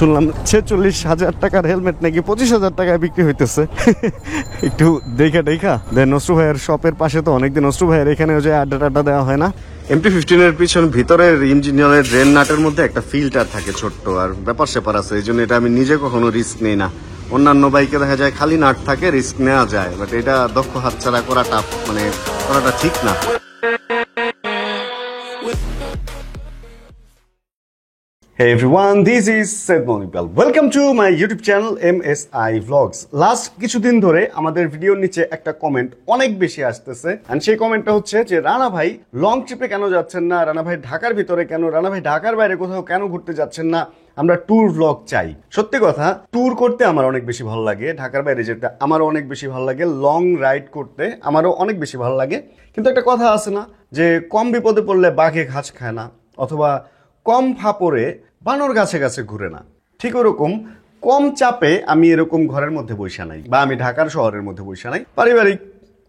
শুনলাম 46,000 টাকার হেলমেট নাকি 25,000 টাকায় বিক্রি হইতেছে। একটু দেখা দেন নসরু ভাইয়ের শপের পাশে তো অনেকদিন নসরু ভাইয়ের এখানেও যে আড্ডা দেওয়া হয় না। MT-15 এর পিছন ভিতরের ইঞ্জিনিয়ারের ড্রেন নাটের মধ্যে একটা ফিল্টার থাকে ছোট্ট, আর ব্যাপার স্যাপার আছে, এই জন্য এটা আমি নিজে কখনো রিস্ক নেই না। অন্যান্য বাইকে দেখা যায় খালি নাট থাকে, রিস্ক নেওয়া যায়, বাট এটা দক্ষ হাতছাড়া করা টাফ, মানে করাটা ঠিক না। Hey everyone, this is Said Monipal. Welcome to my YouTube channel MSI Vlogs. Last কিছুদিন ধরে আমাদের ভিডিওর নিচে একটা কমেন্ট অনেক বেশি আসতেছে, এন্ড সেই কমেন্টটা হচ্ছে যে রানা ভাই লং ট্রিপে কেন যাচ্ছেন না, রানা ভাই ঢাকার ভিতরে কেন, রানা ভাই ঢাকার বাইরে কোথাও কেন ঘুরতে যাচ্ছেন না, আমরা ট্যুর ভ্লগ চাই। সত্যি কথা, ট্যুর করতে আমার অনেক বেশি ভালো লাগে, ঢাকার বাইরে যেতে আমারও অনেক বেশি ভালো লাগে, লং রাইড করতে আমারও অনেক বেশি ভালো লাগে। কিন্তু একটা কথা আছে না যে কম বিপদে পড়লে বাঘে ঘাস খায় না, অথবা কম ফাপড়ে বানর গাছে গাছে ঘুরে না। ঠিক ওরকম কম চাপে আমি এরকম ঘরের মধ্যে বসে নাই, বা আমি ঢাকার শহরের মধ্যে বসে নাই। পারিবারিক,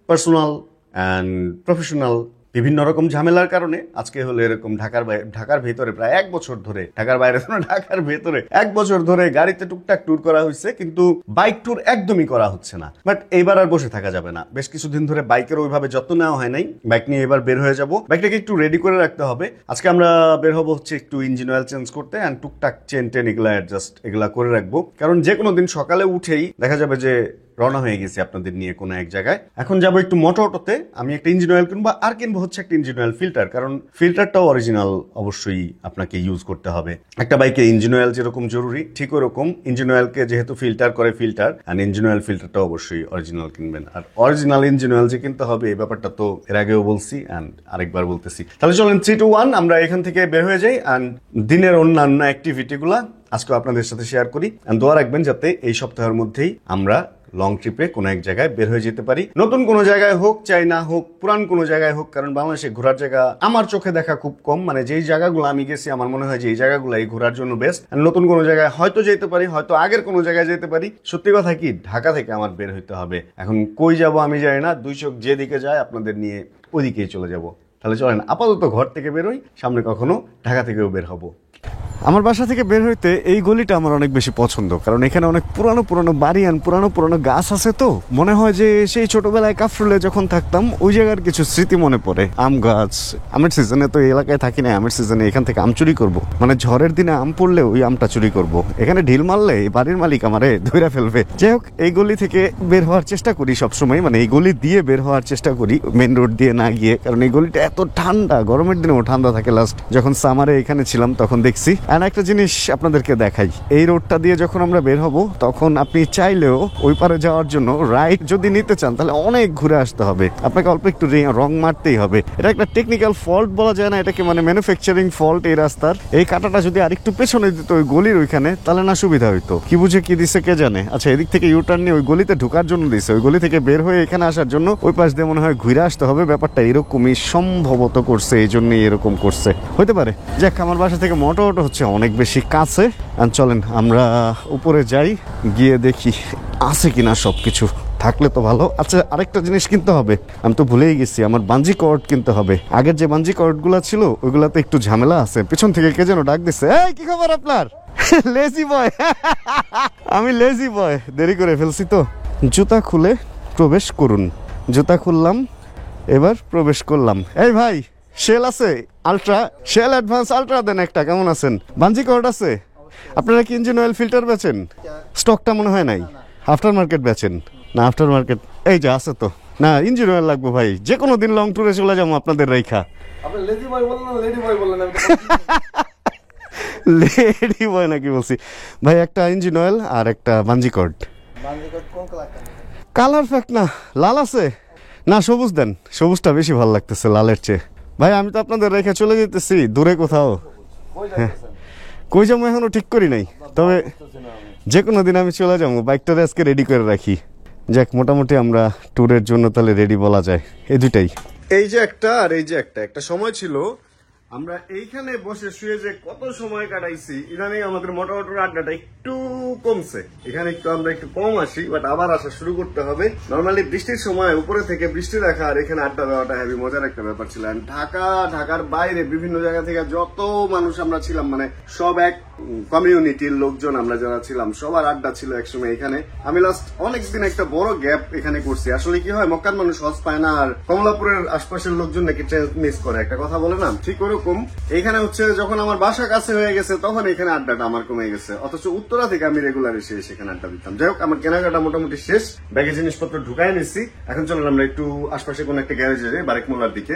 পার্সোনাল অ্যান্ড প্রফেশনাল বিভিন্ন রকম ঝামেলার কারণে আজকে হলো এরকম ঢাকার ভেতরে প্রায় 1 বছর ধরে, ঢাকার বাইরে ঢাকার ভেতরে 1 বছর ধরে গাড়িতে টুকটাক ট্যুর করা হয়েছে, কিন্তু বাইক ট্যুর একদমই করা হচ্ছে না। বাট এইবার আর বসে থাকা যাবে না, বেশ কিছুদিন ধরে বাইকের ওইভাবে যত্ন নেওয়া হয় নাই। বাইক নিয়ে এবার বের হয়ে যাব, বাইকটাকে একটু রেডি করে রাখতে হবে। আজকে আমরা বের হবো হচ্ছে একটু ইঞ্জিন অয়েল চেঞ্জ করতে, অ্যান্ড টুকটাক চেন টেন এগুলা অ্যাডজাস্ট এগুলা করে রাখবো, কারণ যে কোনো দিন সকালে উঠেই দেখা যাবে যে রওনা হয়ে গেছি আপনাদের নিয়ে কোনো এক জায়গায়। এখন যাবো একটু মোটোতে, আমি একটা ইঞ্জিন অয়েল কিনবো, আর কিনবো হচ্ছে একটা ইঞ্জিন অয়েল ফিল্টার, কারণ ফিল্টারটাও অরিজিনাল অবশ্যই আপনাকে ইউজ করতে হবে। একটা বাইকে ইঞ্জিন অয়েল যেরকম জরুরি, ঠিক ওরকম ইঞ্জিন অয়েলকে যেহেতু ফিল্টার করে ফিল্টার, আর ইঞ্জিন অয়েল ফিল্টারটা অবশ্যই অরিজিনাল কিনবেন। আর অরিজিনাল ইঞ্জিন অয়েল যে কিনতে হবে এই ব্যাপারটা তো এর আগেও বলছি, অ্যান্ড আরেকবার বলতেছি। তাহলে চলেন 3, 2, 1 আমরা এখান থেকে বের হয়ে যাই, অ্যান্ড দিনের অন্যান্য অ্যাক্টিভিটিগুলা আজকে আপনাদের সাথে শেয়ার করি। অ্যান্ড দোয়া রাখবেন যাতে এই সপ্তাহের মধ্যেই আমরা লং ট্রিপে কোনো এক জায়গায় বের হয়ে যেতে পারি, নতুন কোনো জায়গায় হোক, চাই না হোক, পুরান কোনো জায়গায় হোক, কারণ বাংলাদেশে ঘোরার জায়গা আমার চোখে দেখা খুব কম। মানে যেই জায়গাগুলো আমি গেছি আমার মনে হয় যে এই জায়গাগুলাই ঘোরার জন্য বেস্ট। নতুন কোনো জায়গায় হয়তো যেতে পারি, হয়তো আগের কোনো জায়গায় যেতে পারি। সত্যি কথা কি, ঢাকা থেকে আমার বের হইতে হবে। এখন কই যাব আমি জানি না, 2 চোখ যেদিকে যায় আপনাদের নিয়ে ওইদিকেই চলে যাব। তাহলে চলেন আপাতত ঘর থেকে বেরোই, সামনে কখনো ঢাকা থেকেও বের হবো। আমার বাসা থেকে বের হইতে এই গলিটা আমার অনেক বেশি পছন্দ, কারণ এখানে অনেক পুরানো বাড়ি আর পুরানো গাছ আছে। তো মনে হয় যে সেই ছোটবেলায় কাফরুলে যখন থাকতাম ওই জায়গার কিছু স্মৃতি মনে পড়ে। আম গাছ, আমের সিজনে তো এই এলাকায় থাকি না, আমের সিজনে এখান থেকে আম চুরি করবো, মানে ঝড়ের দিনে আম পড়লে ওই আমটা চুরি করব। এখানে ঢিল মারলে বাড়ির মালিক আমারে ধইরা ফেলবে। যাই হোক, এই গলি থেকে বের হওয়ার চেষ্টা করি সবসময়, মানে এই গলি দিয়ে বের হওয়ার চেষ্টা করি, মেন রোড দিয়ে না গিয়ে, কারণ এই গলিটা এত ঠান্ডা, গরমের দিনেও ঠান্ডা থাকে। লাস্ট যখন সামারে এখানে ছিলাম তখন দেখছি। আর একটা জিনিস আপনাদেরকে দেখাই, এই রোডটা দিয়ে যখন আমরা বের হব তখন আপনি চাইলেও ওই পারে যাওয়ার জন্য রাইট যদি নিতে চান তাহলে অনেক ঘুরে আসতে হবে, আপনাকে অল্প একটু রং মারতেই হবে। এটা একটা টেকনিক্যাল ফল্ট বলা যায় না, এটাকে মানে ম্যানুফ্যাকচারিং ফল্ট এই রাস্তার। এই কাটাটা যদি আরেকটু পেছনে দিত ওই গলির ওইখানে তাহলে না সুবিধা হইতো। কি বুঝে কি দিছে কে জানে। আচ্ছা, এদিক থেকে ইউটার্ন নিয়ে ওই গলিতে ঢোকার জন্য দিছে, ওই গলি থেকে বের হয়ে এখানে আসার জন্য ওই পাশ দিয়ে মনে হয় ঘুরে আসতে হবে। ব্যাপারটা এরকমই সম্ভবত করছে, এই জন্যই এরকম করছে, হতে পারে। যাক, আমার বাসা থেকে মোটো হচ্ছে অনেক বেশি কাছে। চলেন আমরা উপরে যাই, গিয়ে দেখি আছে কিনা সবকিছু, থাকলে তো ভালো। আচ্ছা, আরেকটা জিনিস কিনতে হবে, আমি তো ভুলেই গেছি, আমার বাঞ্জি কর্ড কিনতে হবে। আগের যে বাঞ্জি কর্ড গুলা ছিল ওইগুলাতে একটু ঝামেলা আছে। পিছন থেকে কে যেন ডাক দিচ্ছে, এই কি খবর আপনার? লেজি বয়। আমি লেজি বয়, দেরি করে ফেলছি তো। জুতা খুলে প্রবেশ করুন। জুতা খুললাম, এবার প্রবেশ করলাম। এই ভাই, শেল আছে আলট্রা, শেল অ্যাডভান্স আলট্রা দেন একটা, কেমন আছেন? বাঞ্জি কর্ড আছে? আপনারা কি ইঞ্জিন অয়েল ফিল্টার বেচেন? স্টকটা মনে হয় নাই। আফটার মার্কেট বেচেন না? আফটার মার্কেট এই যে আছে তো। না, ইঞ্জিন অয়েল লাগবে ভাই, যে কোনো দিন লং ট্যুরে চলে যাবো আপনাদের রেখা। লেডি বয় নাকি বলছি ভাই? একটা ইঞ্জিন অয়েল আর একটা বাঞ্জি কর্ড। কালার ফ্যাক্ট না, লাল আছে না? সবুজ দেন, সবুজটা বেশি ভালো লাগতেছে লালের চেয়ে। ভাই আমি তো আপনাদের রেখে চলে যেতেছি দূরে কোথাও। কই যাবো এখনো ঠিক করি নাই, তবে যে কোনো দিন আমি চলে যাবো। বাইকটা আজকে রেডি করে রাখি। যাক, মোটামুটি আমরা ট্যুরের জন্য তাহলে রেডি বলা যায়। এই দুইটাই, এই যে একটা আর এই যে একটা সময় ছিল আমরা এইখানে বসে শুয়ে যে কত সময় কাটাইছি, ইদানিং আমাদের মোটামুটি আড্ডাটা একটু কমছে। এখানে আমরা একটু কম আসি, বাট আবার আসা শুরু করতে হবে। নর্মালি বৃষ্টির সময় উপরে থেকে বৃষ্টি দেখা আর এখানে আড্ডা দেওয়াটা হেবি মজার একটা ব্যাপার ছিল। ঢাকার বাইরে বিভিন্ন জায়গা থেকে যত মানুষ আমরা ছিলাম, মানে সব এক কমিউনিটির লোকজন আমরা যারা ছিলাম, সবার আড্ডা ছিল একসময় এখানে। আমি লাস্ট অনেকদিন একটা বড় গ্যাপ এখানে করছি। আসলে কি হয়, মক্কার মানুষ হজ পায় না, আর কমলাপুরের আশপাশের লোকজন নাকি ট্রেন মিস করে, একটা কথা বলে না, ঠিক ওরকম। এইখানে হচ্ছে যখন আমার বাসা কাছে হয়ে গেছে তখন এখানে আড্ডাটা আমার কমে গেছে, অথচ উত্তরা থেকে আমি রেগুলার এসে সেখানে আড্ডা দিতাম। যাই হোক, আমার কেনাকাটা মোটামুটি শেষ, ব্যাগে জিনিসপত্র ঢুকাই নিচ্ছি। এখন চলেন আমরা একটু আশপাশে কোন একটা গ্যারেজে যাই, বারেক মোল্লার দিকে,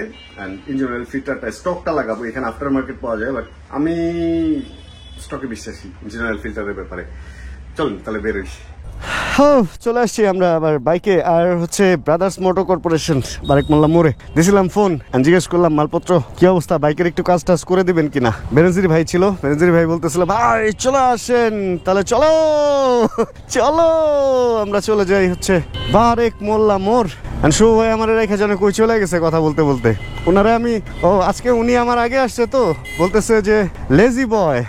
ইঞ্জিন অয়েল ফিল্টারটা স্টকটা লাগাবো। এখানে আফটার মার্কেট পাওয়া যায়, বাট আমি স্টকে বিশ্বাসী ইঞ্জিন অয়েল ফিল্টারের ব্যাপারে। চলুন তাহলে বেরোই। চলে আসছি আমরা আবার বাইকে, আর হচ্ছে ব্রাদার্স মোটর কর্পোরেশন বারেক মোল্লা মোড়ে দিয়েছিলাম ফোন, জিজ্ঞেস করলাম মালপত্র কি অবস্থা, বাইকের একটু কাজ টাজ করে দিবেন কিনা। বেনজির ভাই ছিল, বেনজির ভাই বলতেছিল ভাই চলে আসেন, তাহলে চলো চলো আমরা চলে যাই হচ্ছে বারেক মোল্লা মোড়। শুভ ভাই আমার রেখে যেন কই চলে গেছে কথা বলতে বলতে। ওনারে আমি আজকে উনি আমার আগে আসছে, তো বলতেছে যে লেজি বয়,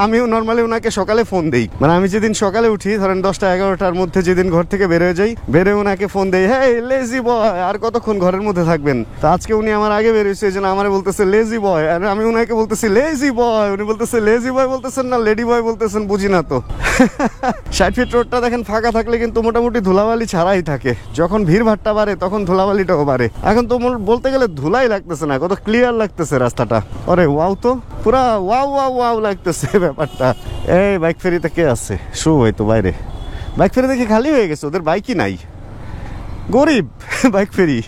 আমিও নর্মালি ওনাকে সকালে ফোন দেই, মানে আমি যেদিন সকালে উঠি ধরেন 10টা-11টার মধ্যে, যেদিন ঘর থেকে বেরোয় যাই, বেরোয় ওনাকে ফোন দেই, হ্যাঁ লেজি বয় আর কতক্ষণ ঘরের মধ্যে থাকবেন। তো আজকে উনি আমার আগে বেরোয়েছে, এই জন্য আমার বলতেছে লেজি বয়, আর আমি ওনাকে বলতেছি লেজি বয়, উনি বলতেছে লেজি বয় বলতেছেন না লেডি বয় বলতেছেন, বুঝি না তো। 60 ফিট রোডটা দেখেন ফাঁকা থাকলে কিন্তু মোটামুটি ধুলাবালি ছাড়াই থাকে, যখন ভিড় ভাট্টা বাড়ে তখন ধুলাবালিটাও বাড়ে। এখন তো বলতে গেলে ধুলাই লাগতেছে না, কত ক্লিয়ার লাগতেছে রাস্তাটা। আরে ওয়াও, তো পুরা ওয়াও ওয়াও ওয়াও লাগতেছে ব্যাপারটা। এই বাইক ফেরিতে কে আছে? শুভ হয়তো বাইরে। বাইক ফেরি দেখি খালি হয়ে গেছে, ওদের বাইকই নাই, গরিব বাইক ফেরি।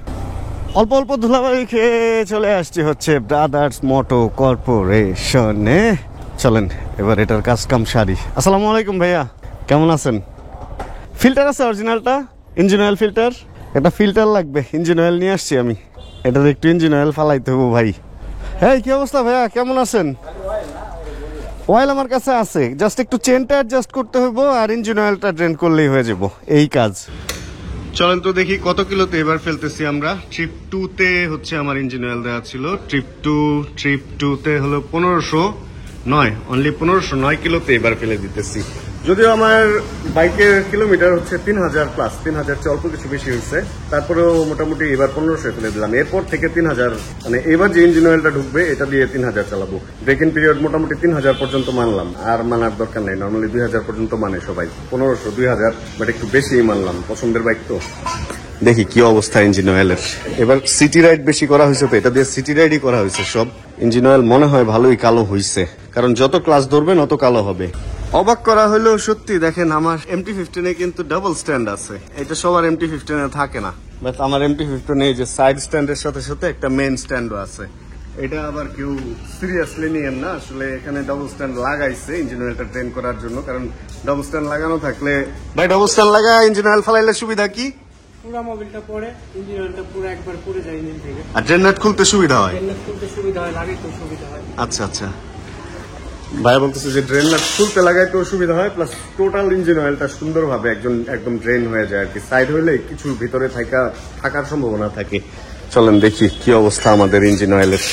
অল্প অল্প ধুলাবালি খেয়ে চলে আসছে হচ্ছে ব্রাদার্স মোটর কর্পোরেশনে। চলেন এবার এটার কাজ কাম সারি। আসসালামু আলাইকুম ভাইয়া, কেমন আছেন? ফিল্টার আছে অরিজিনালটা, ইঞ্জিন অয়েল ফিল্টার। একটা ফিল্টার লাগবে, ইঞ্জিন অয়েল নিয়ে আসছি আমি, এটার একটু ইঞ্জিন অয়েল ফালাইতে হবো ভাই। হ্যাঁ কি অবস্থা ভাইয়া, কেমন আছেন? অয়েল আমার কাছে আছে, জাস্ট একটু চেনটা অ্যাডজাস্ট করতে হইব, আর ইঞ্জিন অয়েলটা ড্রেন করলেই হয়ে যাব, এই কাজ। চলেন তো দেখি কত কিলোতে এবার ফেলতেছি আমরা। ট্রিপ 2 তে হচ্ছে আমার ইঞ্জিন অয়েল দেওয়া ছিল, ট্রিপ 2 তে হলো 1509, অনলি 1509 কিলোতে এবার ফেলে দিতেছি। যদিও আমার বাইকের কিলোমিটার হচ্ছে 3000 প্লাস, 3000 চেয়ে অল্প কিছু বেশি হয়েছে, তারপরেও মোটামুটি এবার 1500 ফেলে দিলাম। এরপর থেকে 3000, মানে এবার যে ইঞ্জিন অয়েলটা ঢুকবে এটা দিয়ে 3000 চালাবো। ব্রেকিং পিরিয়ড মোটামুটি 3000 পর্যন্ত মানলাম, আর মানার দরকার নেই, নর্মালি 2000 পর্যন্ত মানে সবাই, 1500 2000, বাট একটু বেশি মানলাম, পছন্দের বাইক তো। দেখি কি অবস্থা ইঞ্জিন অয়েলের। এবার সিটি রাইড বেশি করা হয়েছে, তো এটা দিয়ে সিটি রাইডই করা হয়েছে সব। ইঞ্জিন অয়েল মনে হয় ভালোই কালো হয়েছে, কারণ যত ক্লাস ধরবেন অত কালো হবে। অবাক করা হলেও সত্যি, দেখেন আমার MT-15 কিন্তু ডাবল স্ট্যান্ড আছে, এটা সবার MT-15 থাকে না, বাট আমার MT-15 এই যে সাইড স্ট্যান্ডের সাথে সাথে একটা মেইন স্ট্যান্ডও আছে। এটা আবার কেউ সিরিয়াসলি নিয়েন না, আসলে এখানে ডাবল স্ট্যান্ড লাগাইছে ইঞ্জিন অয়েলটা ট্রেন করার জন্য, কারণ ডাবল স্ট্যান্ড লাগানো থাকলে, ভাই ডাবল স্ট্যান্ড লাগা ইঞ্জিন অয়েল ফালাইলে সুবিধা কি? পুরো মোবিলটা পড়ে, ইঞ্জিন অয়েলটা পুরো একবার পড়ে যায় ইঞ্জিন থেকে, আর ড্রেন নাট খুলতে সুবিধা হয়, ড্রেন নাট খুলতে সুবিধা হয়, লাগাইতে সুবিধা হয়। আচ্ছা আচ্ছা, ভাই বলতেছে যে ড্রেন নাট খুলতে লাগাইতেও সুবিধা হয়, প্লাস টোটাল ইঞ্জিন অয়েলটা সুন্দরভাবে একদম ড্রেন হয়ে যায় আর কি। সাইড হইলে কিছু ভিতরে থাকার সম্ভাবনা থাকে। চলেন দেখি কি অবস্থা আমাদের ইঞ্জিন অয়েলের।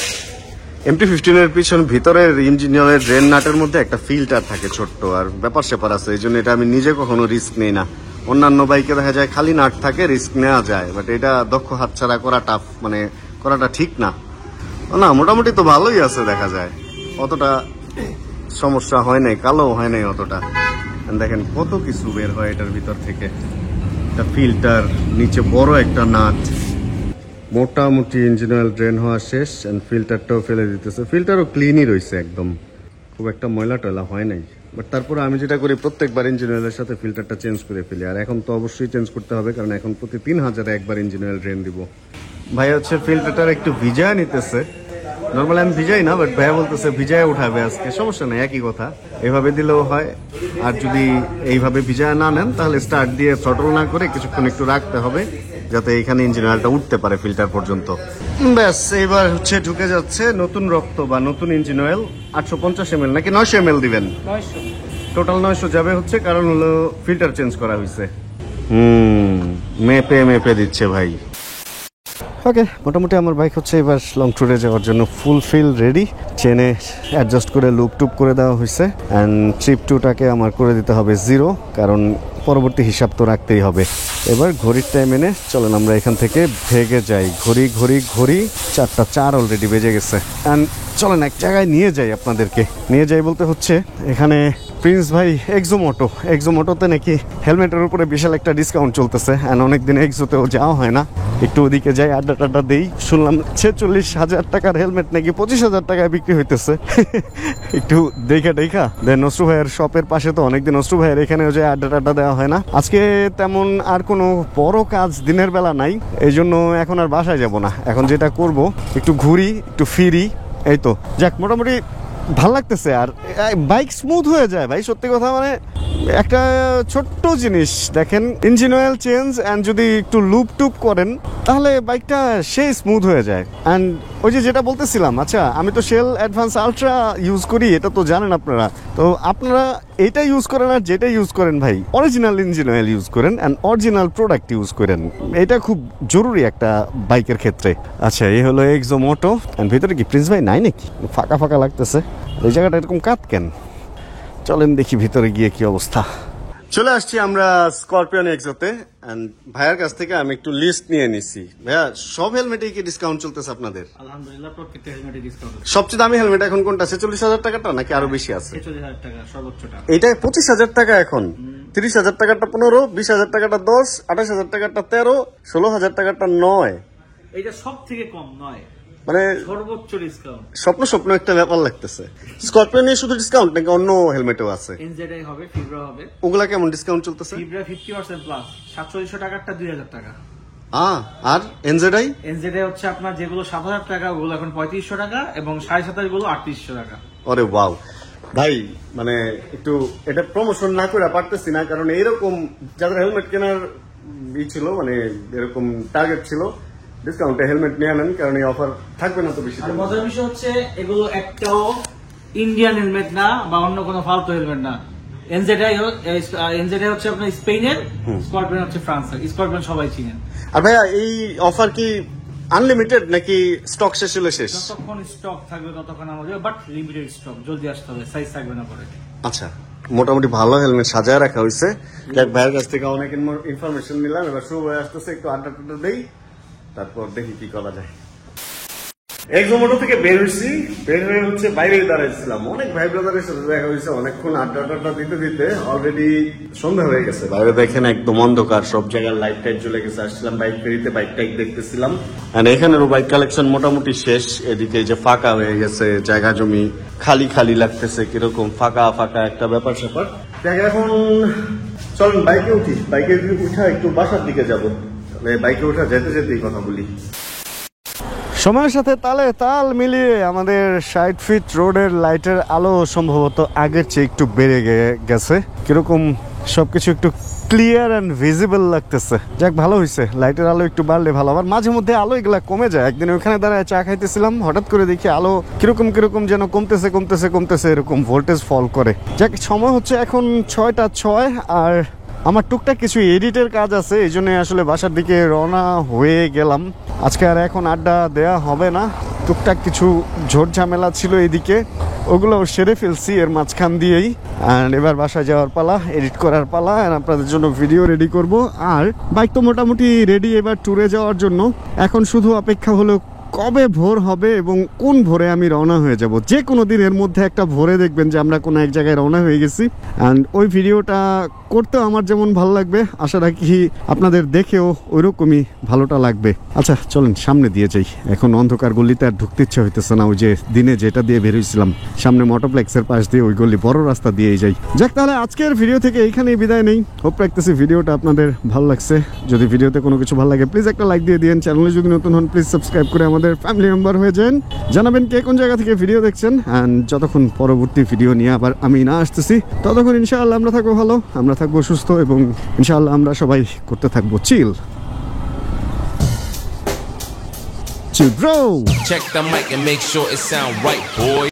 MT-15 এর পিছন ভিতরের ইঞ্জিন অয়েলের ড্রেন নাটের মধ্যে একটা ফিল্টার থাকে ছোট্ট, আর ব্যাপার স্যাপার আছে, এই জন্য এটা আমি নিজে কখনো রিস্ক নেই না। অন্যান্য বাইকে দেখা যায় খালি নাট থাকে, রিস্ক নেওয়া যায়, বাট এটা দক্ষ হাতছাড়া করা টাফ, মানে করাটা ঠিক না। না মোটামুটি তো ভালোই আছে, দেখা যায় অতটা সমস্যা হয় নাই, কালো হয় নাই অতটা। দেখেন কত কিছু বের হয় এটার ভিতর থেকে, একটা ফিল্টার, নিচে বড় একটা নাট। মোটামুটি ইঞ্জিন অয়েল ড্রেন হওয়া শেষ, ফিল্টারটাও ফেলে দিতেছে। ফিল্টারও ক্লিনই রয়েছে একদম, খুব একটা ময়লা টয়লা হয় নাই। বাট তারপরে আমি যেটা করি, প্রত্যেকবার ইঞ্জিন অয়েলের সাথে ফিল্টারটা চেঞ্জ করে ফেলি, আর এখন তো অবশ্যই চেঞ্জ করতে হবে, কারণ এখন প্রতি 3000 একবার ইঞ্জিন অয়েল ড্রেন দিব। ভাই হচ্ছে ফিল্টারটা একটু ভিজায় নিতেছে, নর্মালি আমি ভিজাই না, বাট ভাইয়া বলতেছে ভিজায় উঠাবে আজকে, সমস্যা নেই, একই কথা, এভাবে দিলেও হয়। আর যদি এইভাবে ভিজায় না নেন তাহলে স্টার্ট দিয়ে থ্রটল না করে কিছুক্ষণ একটু রাখতে হবে, যাতে এখানে ইঞ্জিন অয়েলটা উঠতে পারে ফিল্টার পর্যন্ত। ব্যাস এবার হচ্ছে ঢুকে যাচ্ছে নতুন রক্ত বা নতুন ইঞ্জিন অয়েল। 850 ml নাকি 900 ml দিবেন? 900, টোটাল 900 যাবে হচ্ছে, কারণ হলো ফিল্টার চেঞ্জ করা হয়েছে। মেপে দিচ্ছে ভাই। ওকে, মোটামুটি আমার বাইক হচ্ছে এবার লং ট্যুরে যাওয়ার জন্য ফুলফিল রেডি। চেনে অ্যাডজাস্ট করে লুপ টুপ করে দেওয়া হয়েছে অ্যান্ড ট্রিপ টুটাকে আমার করে দিতে হবে 0, কারণ পরবর্তী হিসাব তো রাখতেই হবে। এবার ঘড়ির টাইম এনে চলেন আমরা এখান থেকে ভেগে যাই। ঘড়ি 4:04 অলরেডি বেজে গেছে। অ্যান্ড চলেন এক জায়গায় নিয়ে যাই আপনাদেরকে। নিয়ে যাই বলতে হচ্ছে এখানে প্রিন্স ভাই এক্সোমোটোতে নাকি হেলমেটের উপরে বিশাল একটা ডিসকাউন্ট চলতেছে। অ্যান্ড অনেকদিন এক্সোতেও যাওয়া হয় না, একটু ওদিকে যাই, আড্ডা টাড্ডা দেই। শুনলাম 46,000 টাকার হেলমেট নাকি 25,000 টাকায় বিক্রি হইতেছে। একটু দেখা দেন নসরু ভাইয়ের শপের পাশে তো অনেকদিন নসরু ভাইয়ের এখানেও যে আড্ডা টাড্ডা দেওয়া হয় না। আজকে তেমন আর কোনো বড় কাজ দিনের বেলা নাই, এই জন্য এখন আর বাসায় যাব না। এখন যেটা করব একটু ঘুরি, একটু ফিরি, এই তো। যাক, মোটামুটি ভাল লাগতেছে। আর বাইক স্মুথ হয়ে যায় ভাই, সত্যি কথা। মানে একটা ছোট্ট জিনিস দেখেন, ইঞ্জিন অয়েল চেঞ্জ অ্যান্ড যদি একটু লুপ টুপ করেন তাহলে বাইকটা সেই স্মুথ হয়ে যায়। অ্যান্ড ওই যেটা বলতেছিলাম, আচ্ছা আমি তো শেল অ্যাডভান্স আলট্রা ইউজ করি, এটা তো জানেন আপনারা। তো আপনারা এটা ইউজ করেন আর যেটা ইউজ করেন ভাই, অরিজিনাল ইঞ্জিন অয়েল ইউজ করেন অ্যান্ড অরিজিনাল প্রোডাক্ট ইউজ করেন। এটা খুব জরুরি একটা বাইকের ক্ষেত্রে। আচ্ছা, এই হলো এক্সোমোটো। অ্যান্ড ভিতরে কি প্রিন্স ভাই নাই নাকি? ফাঁকা ফাঁকা লাগতেছে, এই জায়গাটা এরকম কাত কেন? চলেন দেখি ভিতরে গিয়ে কি অবস্থা। চলে আসছি আমরা স্করপিয়ন এক্সোতে। এন্ড ভাইয়ার কাছ থেকে আমি একটু লিস্ট নিয়ে নিছি। ভাইয়া, সব হেলমেটে কি ডিসকাউন্ট চলতেছে আপনাদের? আলহামদুলিল্লাহ, প্রত্যেকটা হেলমেটে ডিসকাউন্ট আছে। সবচেয়ে দামি হেলমেট এখন কোনটা? 46,000 টাকাটা নাকি আরো বেশি আছে? 46,000 টাকা সর্বোচ্চটা। এটা 25,000 টাকা এখন। 30,000 টাকাটা 15, 20,000 টাকাটা 10, 28,000 টাকাটা 13, 16,000 টাকাটা 9। এটা সব থেকে কম নয়, মানে সর্বোচ্চ ডিসকাউন্ট। স্বপ্ন একটা ব্যাপার লাগতেছে। স্করপিয়ন এ শুধু ডিসকাউন্ট নাকি অন্য হেলমেটও আছে? এনজেডআই হবে, ফিব্রা হবে। ওগুলা কেমন ডিসকাউন্ট চলতেছে? ফিব্রা 50% প্লাস, 4700 টাকারটা 2000 টাকা। আর এনজেডআই এনজেডআই হচ্ছে আপনার যেগুলো 7,000 টাকা, ওগুলো এখন 3500 টাকা, এবং 27,500 গুলো 3800 টাকা। আরে ওয়াও ভাই, মানে একটু এটা প্রমোশন না করে পারতেছি না, কারণ এইরকম যাদের হেলমেট কেনার ছিল, মানে এরকম টার্গেট ছিল, ডিসকাউন্টে হেলমেট নিয়ে আনেন, কারণ এই অফার থাকবে না তো বেশি। আর মজার বিষয় হচ্ছে এগুলো একটাও ইন্ডিয়ান হেলমেট না বা অন্য কোনো ফালতু হেলমেট না। এনজেডআই হচ্ছে আপনার স্পেনের, স্করপিয়ন হচ্ছে ফ্রান্সের। স্করপিয়ন সবাই চিনেন। আর ভাইয়া, এই অফার কি আনলিমিটেড নাকি স্টক শেষ হলে শেষ? যতক্ষণ স্টক থাকবে ততক্ষণ আমাদের, বাট লিমিটেড স্টক, জলদি আসতে হবে, সাইজ থাকবে না পরে। আচ্ছা, মোটামুটি ভালো হেলমেট সাজায় রাখা হয়েছে। যাক, ভাইয়ের কাছ থেকে অনেক ইনফরমেশন নিলাম। এবার শুরু হয়ে আসতেছে, একটু আড্ডা টাড্ডা দেই, তারপর দেখি কি করা যায়। এক্সোমোটো থেকে বের হয়ে হচ্ছে বাইরে দাঁড়াইছিলাম। অনেক ভাই ব্রাদারের সাথে দেখা হয়েছে, অনেকক্ষণ আড্ডা টাড্ডা দিতে অলরেডি সন্ধ্যা হয়ে গেছে। বাইরে দেখেন একদম অন্ধকার, সব জায়গায় লাইট টাইট জ্বলে গেছে। আসছিলাম বাইক ফেরিতে, বাইক টাইক দেখতেছিলাম। আর এখানেরও বাইক কালেকশন মোটামুটি শেষ। এদিকে যে ফাঁকা হয়ে গেছে, জায়গা জমি খালি লাগতেছে, কিরকম ফাঁকা একটা ব্যাপার স্যাপার। এখন চলুন বাইকে উঠি। বাইকে উঠা একটু বাসার দিকে যাবো। বাইকে ওঠা যেতেই কথা বলি। সময়ের সাথে তালে তাল মিলিয়ে আমাদের 60 ফিট রোডের লাইটের আলো সম্ভবত আগের চেয়ে একটু বেড়ে গেছে। কিরকম সবকিছু একটু ক্লিয়ার অ্যান্ড ভিজিবল লাগতেছে। যাক, ভালো হয়েছে, লাইটের আলো একটু বাড়লে ভালো। আবার মাঝে মধ্যে আলো এগুলা কমে যায়। একদিন ওখানে দাঁড়ায় চা খাইতেছিলাম, হঠাৎ করে দেখি আলো কিরকম যেন কমতেছে, এরকম ভোল্টেজ ফল করে। যাক, সময় হচ্ছে এখন 6:06, আর আমার টুকটাক কিছু এডিটের কাজ আছে, এই জন্য আসলে বাসার দিকে রওনা হয়ে গেলাম। আজকে আর এখন আড্ডা দেয়া হবে না। টুকটাক কিছু ঝোট ঝামেলা ছিল এদিকে, ওগুলো সেরে ফেলছি এর মাঝখান দিয়েই। আর এবার বাসায় যাওয়ার পালা, এডিট করার পালা, আর আপনাদের জন্য ভিডিও রেডি করব। আর বাইক তো মোটামুটি রেডি এবার ট্যুরে যাওয়ার জন্য। এখন শুধু অপেক্ষা হলো কবে ভোর হবে এবং কোন ভোরে আমি রওনা হয়ে যাব। যে কোনো দিনের মধ্যে একটা ভোরে দেখবেন যে আমরা কোনো এক জায়গায় রওনা হয়ে গেছি। অ্যান্ড ওই ভিডিওটা করতেও আমার যেমন ভালো লাগবে, আশা রাখি আপনাদের দেখেও ওইরকমই ভালোটা লাগবে। আচ্ছা, চলেন সামনে দিয়ে যাই। এখন অন্ধকার গলিতে আর ঢুকতে ইচ্ছা হইতেছে না। ওই যে দিনে যেটা দিয়ে বেরোইছিলাম, সামনে মোটরপ্লেক্সের পাশ দিয়ে ওই গলি, বড় রাস্তা দিয়েই যাই। যাক, তাহলে আজকের ভিডিও থেকে এইখানেই বিদায় নেই। হোপ রাখতেছি ভিডিওটা আপনাদের ভালো লাগছে। যদি ভিডিওতে কোনো কিছু ভালো লাগে প্লিজ একটা লাইক দিয়ে দিন। চ্যানেলে যদি নতুন হন প্লিজ সাবস্ক্রাইব করে আমাদের ফ্যামিলি মেম্বার হয়ে যান। জানাবেন কে কোন জায়গা থেকে ভিডিও দেখছেন। অ্যান্ড যতক্ষণ পরবর্তী ভিডিও নিয়ে আবার আমি না আসতেছি, ততক্ষণ ইনশাআল্লাহ আমরা থাকবো ভালো, আমরা থাকবো সুস্থ, এবং ইনশাআল্লাহ আমরা সবাই করতে থাকবো chill bro. Check the mic and make sure it sound right, boy.